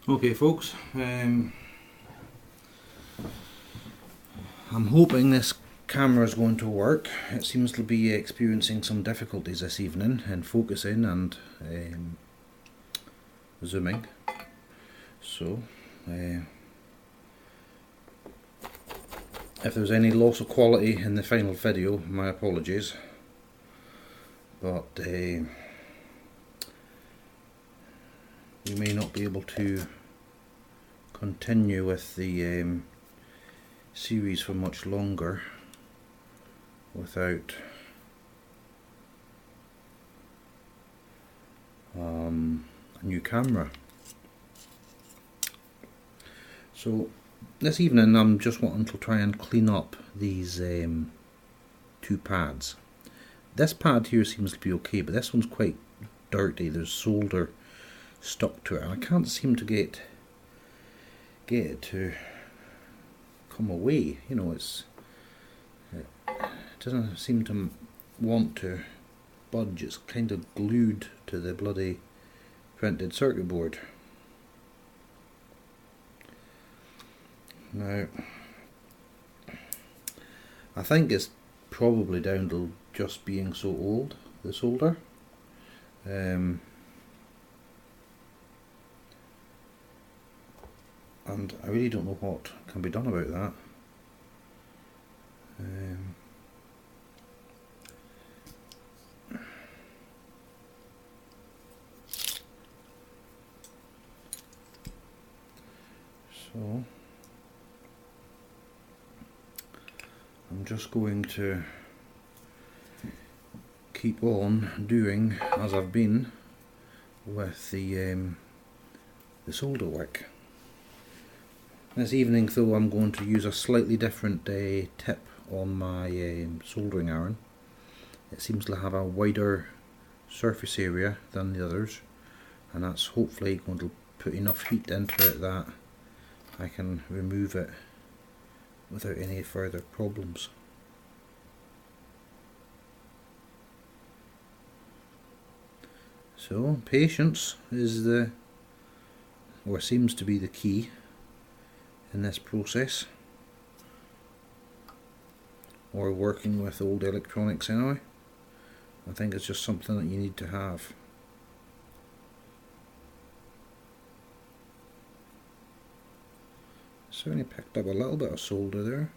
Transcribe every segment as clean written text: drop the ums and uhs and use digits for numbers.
Okay folks, I'm hoping this camera is going to work. It seems to be experiencing some difficulties this evening in focusing and zooming. So if there's any loss of quality in the final video, my apologies, but you may not be able to continue with the series for much longer without a new camera. So this evening I'm just wanting to try and clean up these two pads. This pad here seems to be okay, but this one's quite dirty. There's solder stuck to it and I can't seem to get it to come away. You know, it doesn't seem to want to budge. It's kind of glued to the bloody printed circuit board. Now I think it's probably down to just being so old, the solder. And I really don't know what can be done about that. So I'm just going to keep on doing as I've been with the solder wick. This evening though I'm going to use a slightly different tip on my soldering iron. It seems to have a wider surface area than the others, and that's hopefully going to put enough heat into it that I can remove it without any further problems. So patience is seems to be the key in this process, or working with old electronics anyway. I think it's just something that you need to have. Certainly picked up a little bit of solder there.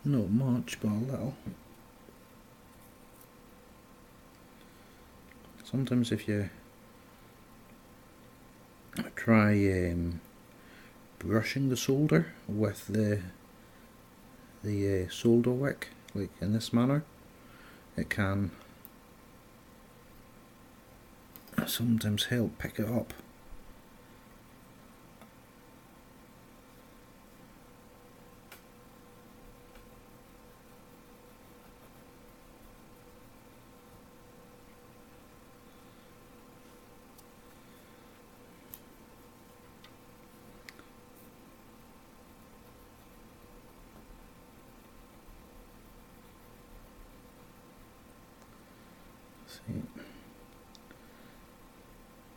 Not much, but a little. Sometimes if you try brushing the solder with the solder wick, like in this manner, it can sometimes help pick it up.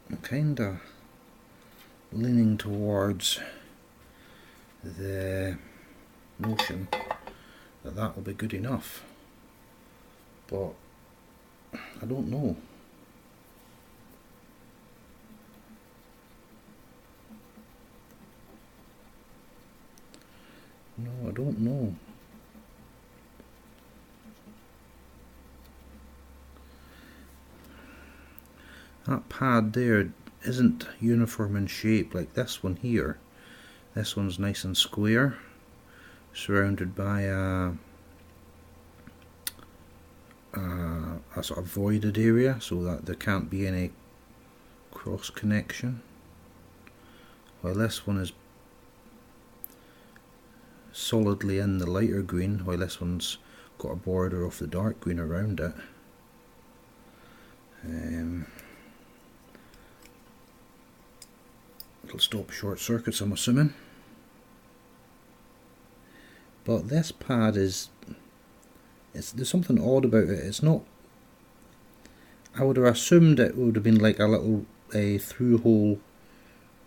I'm kinda leaning towards the notion that that will be good enough, but I don't know. No, I don't know. That pad there isn't uniform in shape like this one here. This one's nice and square, surrounded by a sort of voided area so that there can't be any cross connection. While this one is solidly in the lighter green, while this one's got a border of the dark green around it. It'll stop short circuits, I'm assuming. But this pad there's something odd about it. It's not I would have assumed it would have been like a little through hole,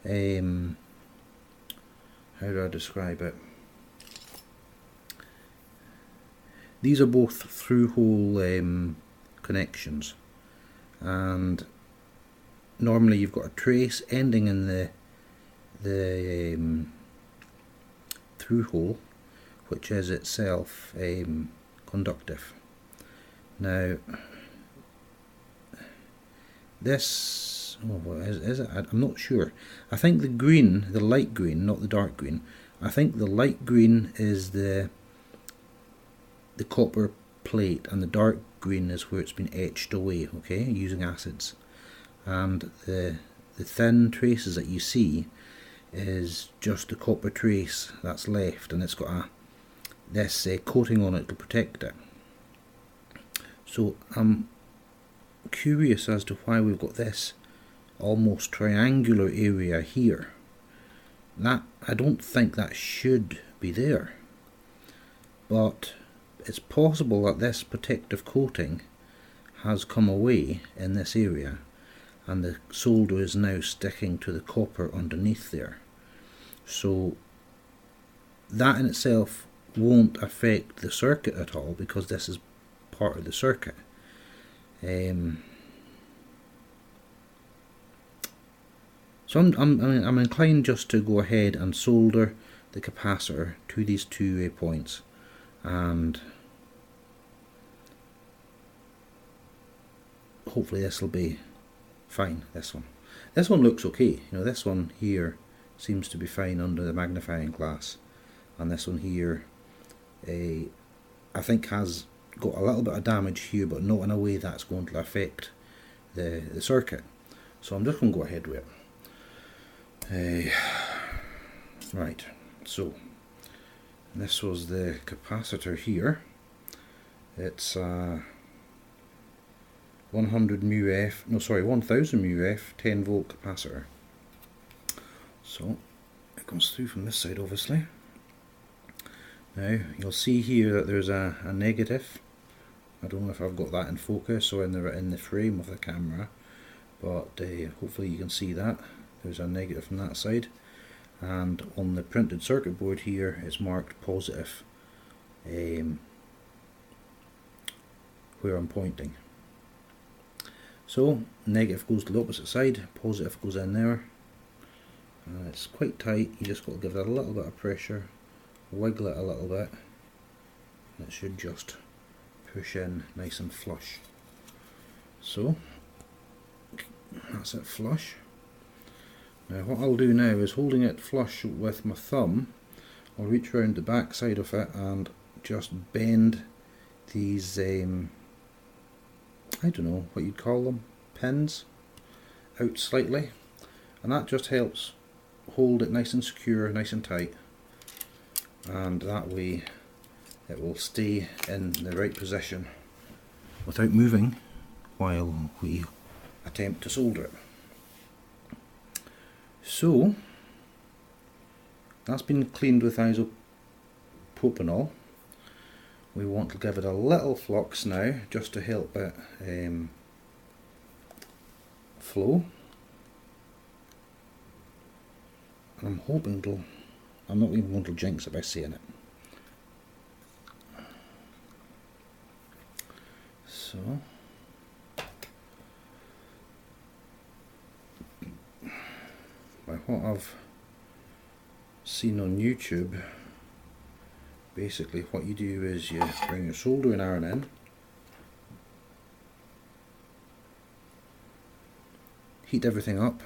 how do I describe it? These are both through hole connections, and normally you've got a trace ending in the through hole, which is itself conductive. Now this, what is it? I'm not sure. I think the green, the light green, not the dark green, I think the light green is the copper plate, and the dark green is where it's been etched away, okay, using acids. And the thin traces that you see is just the copper trace that's left, and it's got this coating on it to protect it. So I'm curious as to why we've got this almost triangular area here. That, I don't think that should be there, but it's possible that this protective coating has come away in this area, and the solder is now sticking to the copper underneath there. So that in itself won't affect the circuit at all, because this is part of the circuit. So I'm inclined just to go ahead and solder the capacitor to these two points, and hopefully this will be fine. This one looks okay. You know, this one here seems to be fine under the magnifying glass, and this one here I think has got a little bit of damage here, but not in a way that's going to affect the circuit. So I'm just going to go ahead with it. Right, so this was the capacitor here. It's 1000 μF 10 volt capacitor. So it comes through from this side, obviously. Now you'll see here that there's a negative. I don't know if I've got that in focus or in the frame of the camera, but hopefully you can see that. There's a negative from that side, and on the printed circuit board here it's marked positive where I'm pointing. So negative goes to the opposite side, positive goes in there, and it's quite tight. You just got to give it a little bit of pressure, wiggle it a little bit, and it should just push in nice and flush. So that's it, flush. Now what I'll do now is, holding it flush with my thumb, I'll reach around the back side of it and just bend these, I don't know what you'd call them, pins, out slightly, and that just helps hold it nice and secure, nice and tight, and that way it will stay in the right position without moving while we attempt to solder it. So that's been cleaned with isopropanol. We want to give it a little flux now, just to help it flow. And I'm hoping I'm not even going to jinx it by saying it. So by what I've seen on YouTube, basically what you do is you bring your soldering iron in, heat everything up,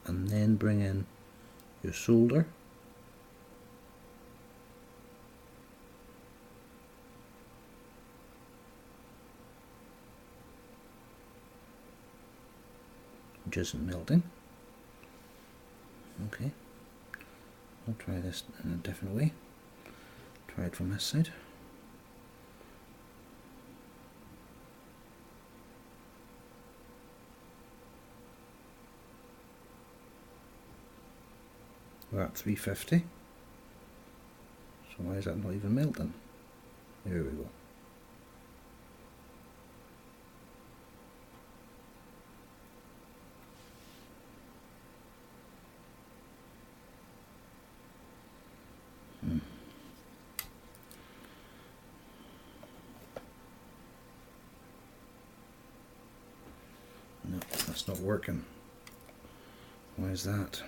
and then bring in your solder. Which isn't melting. Okay, I'll try this in a different way. Try it from this side. We're at 350. So why is that not even melting? There we go. No, that's not working. Why is that?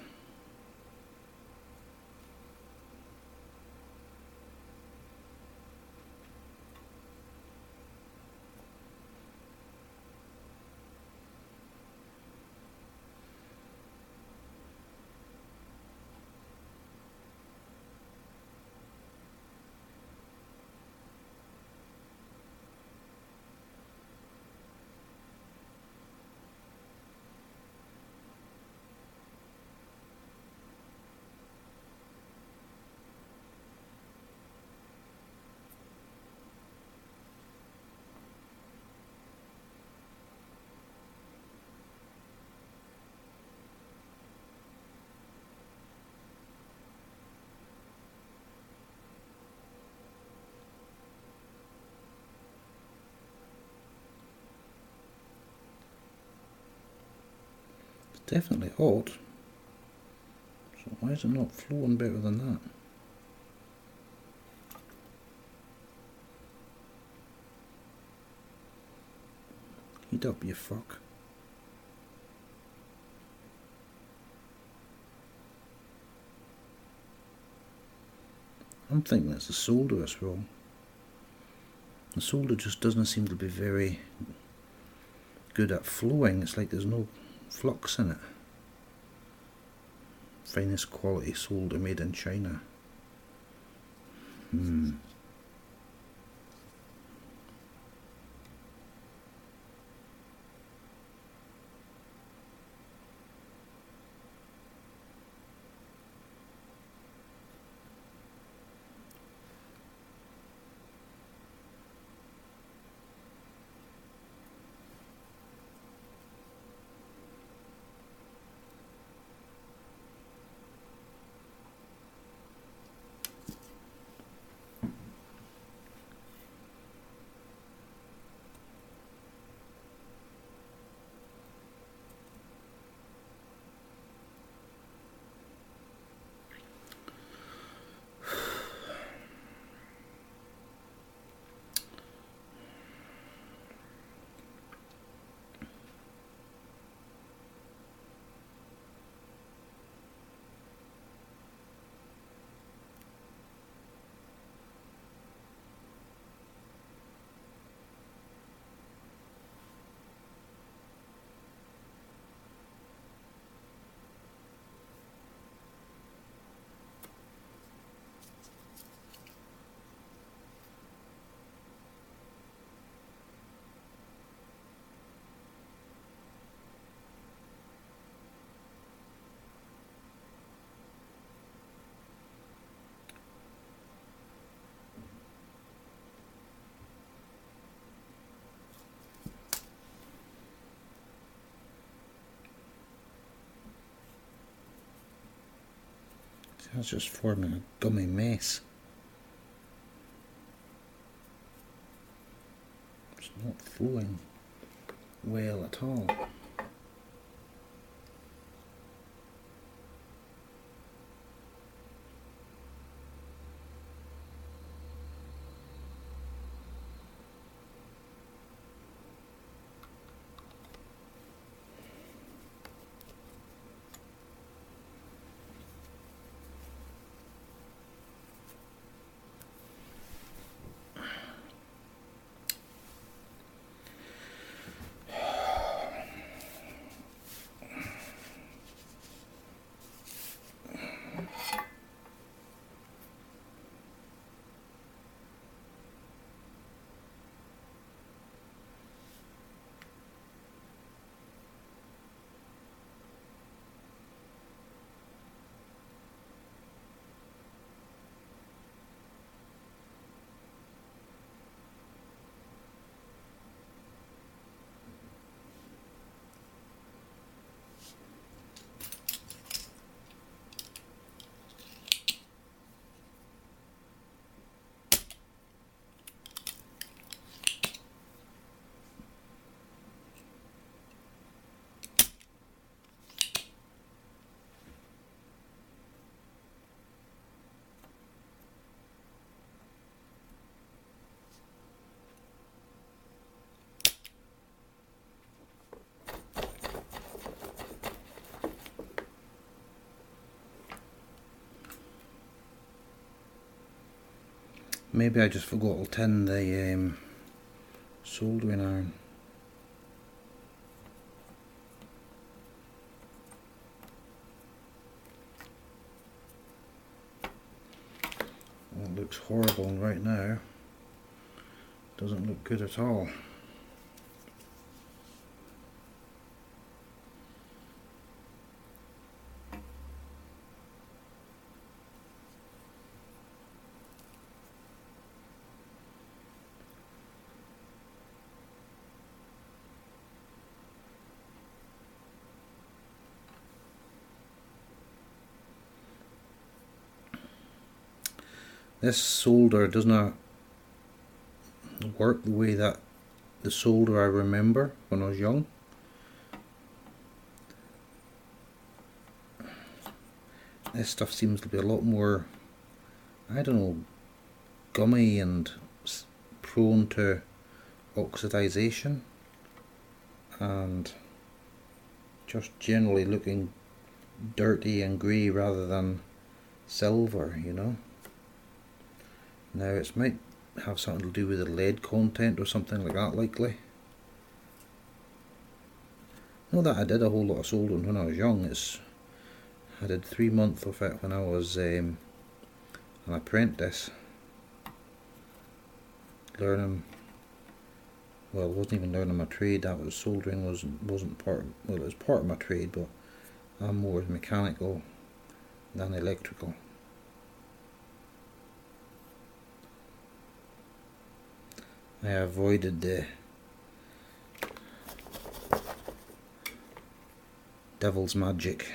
Definitely hot. So why is it not flowing better than that? Heat up, you fuck. I'm thinking it's the solder that's wrong. The solder just doesn't seem to be very good at flowing. It's like there's no flux in it. Finest quality solder made in China. That's just forming a gummy mess. It's not flowing well at all. Maybe I just forgot to tin the soldering iron. Well, it looks horrible right now. Doesn't look good at all. This solder does not work the way that the solder I remember when I was young. This stuff seems to be a lot more, I don't know, gummy and prone to oxidization and just generally looking dirty and grey rather than silver, you know. Now it might have something to do with the lead content or something like that, likely. Not that I did a whole lot of soldering when I was young. I did 3 months of it when I was an apprentice, learning. Well, it wasn't even learning my trade. That was soldering. wasn't part. Well, it was part of my trade, but I'm more mechanical than electrical. I avoided the devil's magic.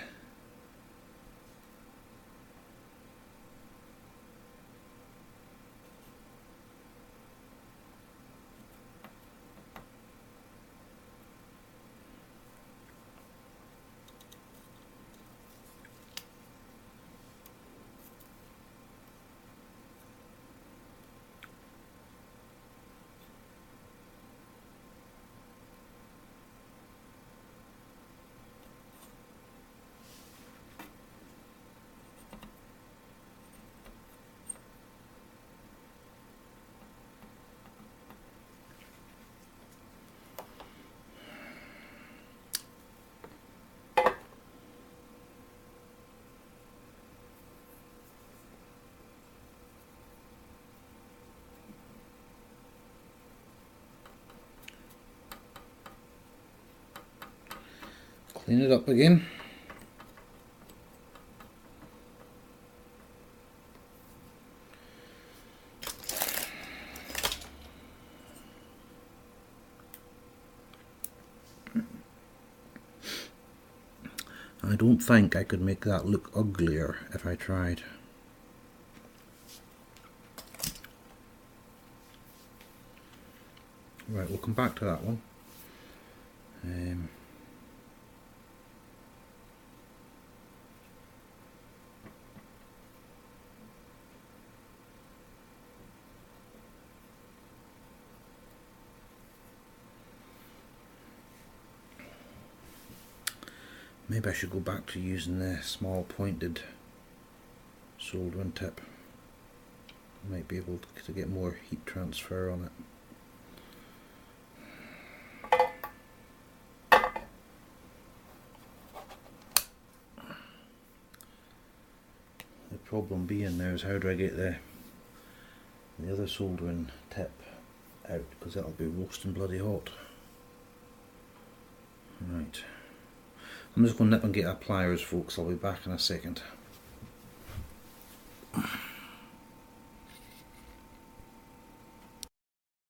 Clean it up again. I don't think I could make that look uglier if I tried. Right, we'll come back to that one. Maybe I should go back to using the small pointed soldering tip. Might be able to get more heat transfer on it. The problem being now is how do I get the other soldering tip out, because that'll be roasting bloody hot. Right. I'm just going to nip and get our pliers, folks. I'll be back in a second.